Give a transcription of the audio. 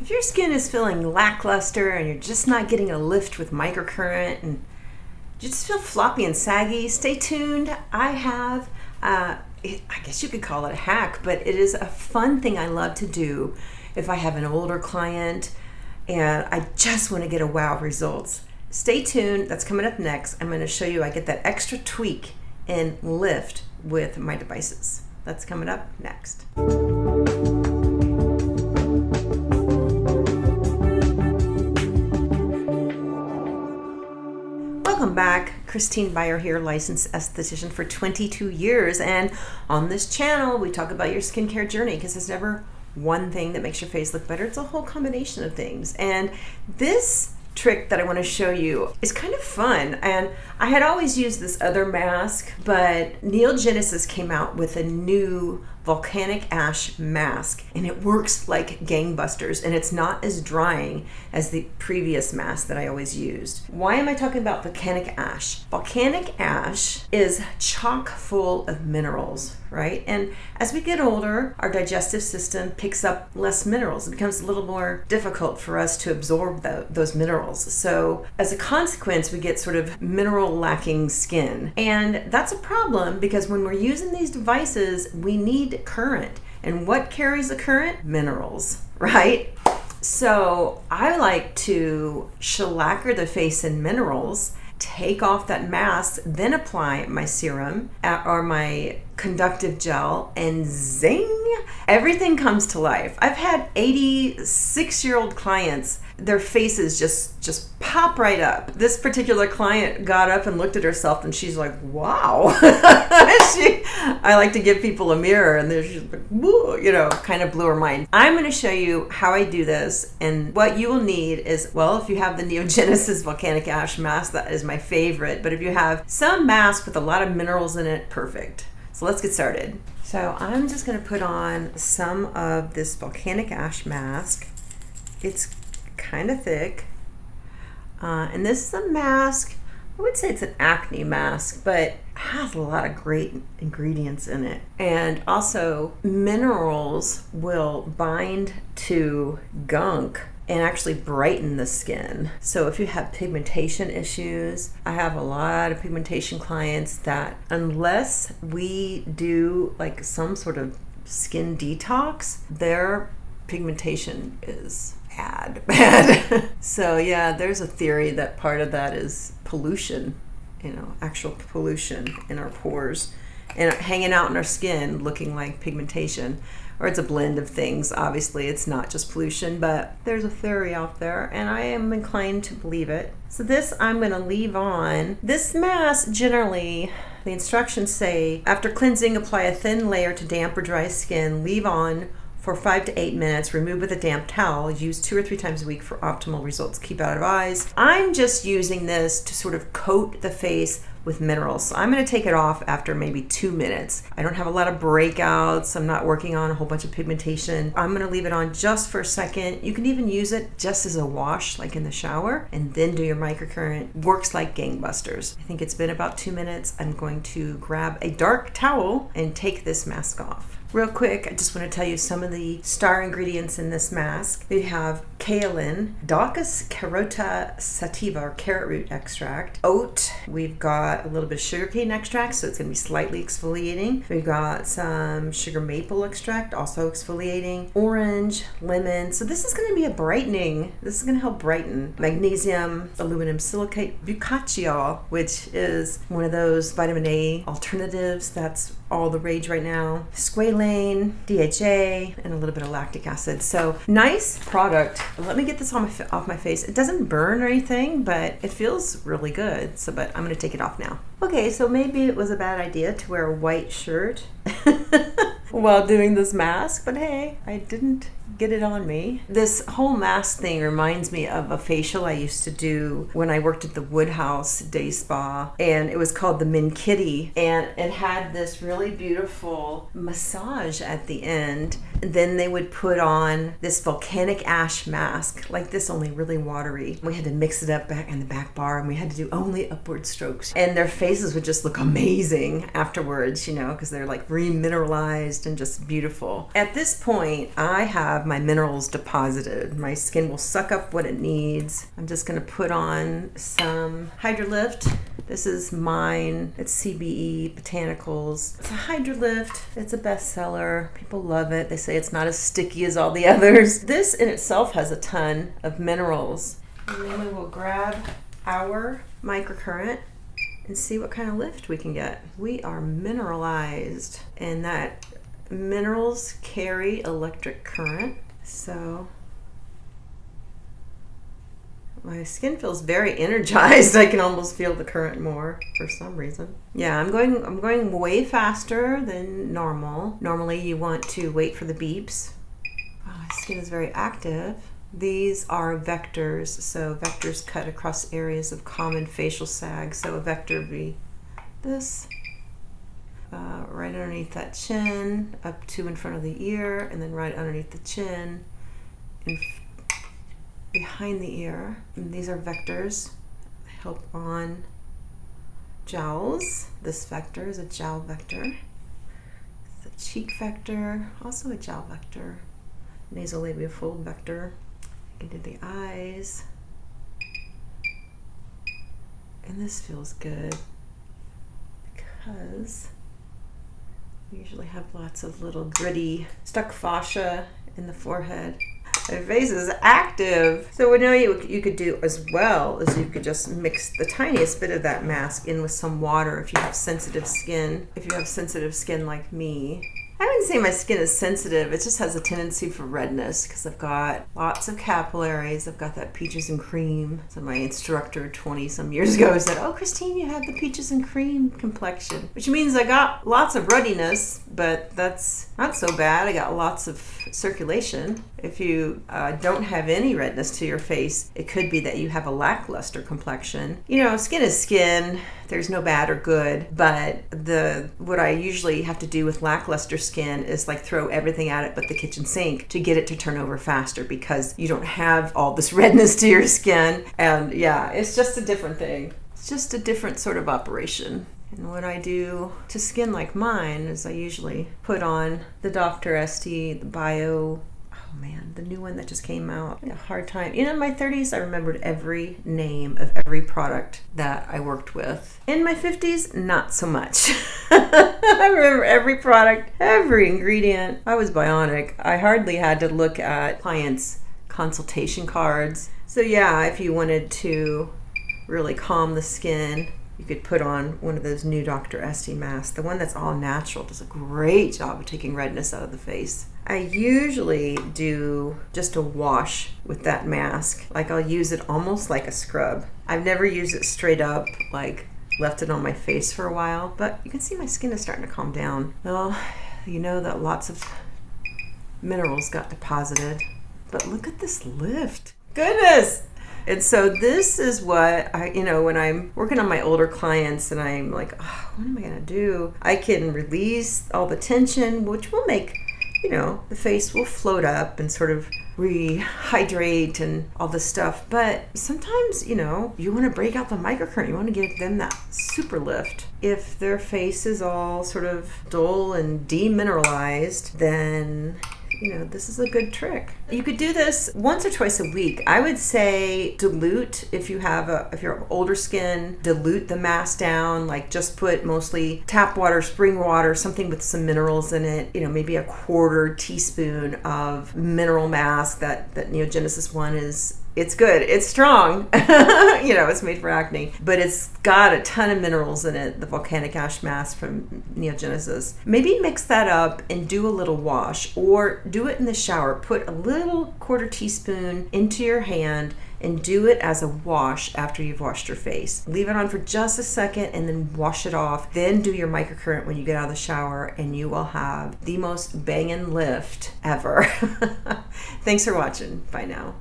If your skin is feeling lackluster and you're just not getting a lift with microcurrent and you just feel floppy and saggy, stay tuned. I have, I guess you could call it a hack, but it is a fun thing I love to do if I have an older client and I just want to get a wow results. Stay tuned. That's coming up next. I'm going to show you I get that extra tweak and lift with my devices. That's coming up next. Welcome back. Christine Byer here, licensed esthetician for 22 years. And on this channel, we talk about your skincare journey because there's never one thing that makes your face look better. It's a whole combination of things. And this trick that I want to show you is kind of fun. And I had always used this other mask, but Neogenesis came out with a new volcanic ash mask and it works like gangbusters and it's not as drying as the previous mask that I always used. Why am I talking about volcanic ash? Volcanic ash is chock full of minerals, right? And as we get older, our digestive system picks up less minerals. It becomes a little more difficult for us to absorb those minerals. So as a consequence, we get sort of mineral lacking skin. And that's a problem because when we're using these devices, we need current. And what carries the current? Minerals, right? So I like to shellacquer the face in minerals, take off that mask, then apply my serum or my conductive gel, and zing, everything comes to life. I've had 86-year-old clients, their faces just pop right up. This particular client got up and looked at herself and she's like, wow. I like to give people a mirror and she's like, woo, kind of blew her mind. I'm going to show you how I do this, and what you will need is, well, if you have the Neogenesis Volcanic Ash mask, that is my favorite, but if you have some mask with a lot of minerals in it, perfect. So let's get started. So I'm just going to put on some of this volcanic ash mask. It's kind of thick. And this is a mask, I would say it's an acne mask, but it has a lot of great ingredients in it. And also minerals will bind to gunk and actually brighten the skin. So if you have pigmentation issues, I have a lot of pigmentation clients that unless we do like some sort of skin detox, their pigmentation is bad. So yeah, there's a theory that part of that is pollution, actual pollution in our pores and hanging out in our skin looking like pigmentation. Or it's a blend of things. Obviously, it's not just pollution, but there's a theory out there, and I am inclined to believe it. So this I'm going to leave on. This mask, generally, the instructions say, after cleansing, apply a thin layer to damp or dry skin, leave on for 5 to 8 minutes, remove with a damp towel, use 2 or 3 times a week for optimal results. Keep out of eyes. I'm just using this to sort of coat the face with minerals. So I'm going to take it off after maybe 2 minutes. I don't have a lot of breakouts. I'm not working on a whole bunch of pigmentation. I'm going to leave it on just for a second. You can even use it just as a wash, like in the shower, and then do your microcurrent. Works like gangbusters. I think it's been about 2 minutes. I'm going to grab a dark towel and take this mask off. Real quick, I just want to tell you some of the star ingredients in this mask. We have kaolin, Daucus carota sativa, or carrot root extract, oat. We've got a little bit of sugarcane extract, so it's going to be slightly exfoliating. We've got some sugar maple extract, also exfoliating, orange, lemon. So this is going to be a brightening. This is going to help brighten. Magnesium, aluminum silicate, bucacciol, which is one of those vitamin A alternatives that's all the rage right now. Squalane, DHA, and a little bit of lactic acid. So nice product. Let me get this off my face. It doesn't burn or anything, but it feels really good. So, but I'm going to take it off now. Okay, so maybe it was a bad idea to wear a white shirt while doing this mask, but hey, I didn't get it on me. This whole mask thing reminds me of a facial I used to do when I worked at the Woodhouse Day Spa, and it was called the Min Kitty, and it had this really beautiful massage at the end. And then they would put on this volcanic ash mask like this, only really watery. We had to mix it up back in the back bar, and we had to do only upward strokes, and their faces would just look amazing afterwards, because they're like remineralized and just beautiful. At this point, I have have my minerals deposited. My skin will suck up what it needs. I'm just gonna put on some Hydrolift. This is mine. It's CBE Botanicals. It's a Hydrolift. It's a bestseller. People love it. They say it's not as sticky as all the others. This in itself has a ton of minerals. And then we will grab our microcurrent and see what kind of lift we can get. We are mineralized, and that minerals carry electric current. So my skin feels very energized. I can almost feel the current more for some reason. Yeah, I'm going way faster than normal. Normally you want to wait for the beeps. Oh, my skin is very active. These are vectors, so vectors cut across areas of common facial sag. So a vector would be this, right underneath that chin, up to in front of the ear, and then right underneath the chin, and behind the ear. And these are vectors. They help on jowls. This vector is a jowl vector. It's a cheek vector, also a jowl vector. Nasolabial fold vector. I can do the eyes. And this feels good because we usually have lots of little gritty stuck fascia in the forehead. My face is active. So what you could do as well is you could just mix the tiniest bit of that mask in with some water if you have sensitive skin. If you have sensitive skin like me. I wouldn't say my skin is sensitive. It just has a tendency for redness because I've got lots of capillaries. I've got that peaches and cream. So my instructor 20 some years ago said, "Oh, Christine, you have the peaches and cream complexion," which means I got lots of ruddiness, but that's not so bad. I got lots of circulation. If you don't have any redness to your face, it could be that you have a lackluster complexion. You know, skin is skin. There's no bad or good, but what I usually have to do with lackluster skin is like throw everything at it but the kitchen sink to get it to turn over faster because you don't have all this redness to your skin. And yeah, it's just a different thing. It's just a different sort of operation. And what I do to skin like mine is I usually put on the Dr. Estee, the Bio, oh man, the new one that just came out. I had a hard time. In my 30s, I remembered every name of every product that I worked with. In my 50s, not so much. I remember every product, every ingredient. I was bionic. I hardly had to look at clients' consultation cards. So yeah, if you wanted to really calm the skin, you could put on one of those new Dr. Estee masks. The one that's all natural does a great job of taking redness out of the face. I usually do just a wash with that mask. Like I'll use it almost like a scrub. I've never used it straight up, like left it on my face for a while, but you can see my skin is starting to calm down. Well, you know that lots of minerals got deposited, but look at this lift. Goodness! And so this is what when I'm working on my older clients and I'm like, oh, what am I gonna do? I can release all the tension, which will make, the face will float up and sort of rehydrate and all this stuff. But sometimes, you want to break out the microcurrent. You want to give them that super lift. If their face is all sort of dull and demineralized, then this is a good trick. You could do this once or twice a week. I would say dilute if you're older skin, dilute the mask down, like just put mostly tap water, spring water, something with some minerals in it, maybe a 1/4 teaspoon of mineral mask. That Neogenesis one it's good. It's strong. It's made for acne, but it's got a ton of minerals in it, the volcanic ash mask from Neogenesis. Maybe mix that up and do a little wash or do it in the shower. Put a little 1/4 teaspoon into your hand and do it as a wash after you've washed your face. Leave it on for just a second and then wash it off. Then do your microcurrent when you get out of the shower and you will have the most bangin' lift ever. Thanks for watching. Bye now.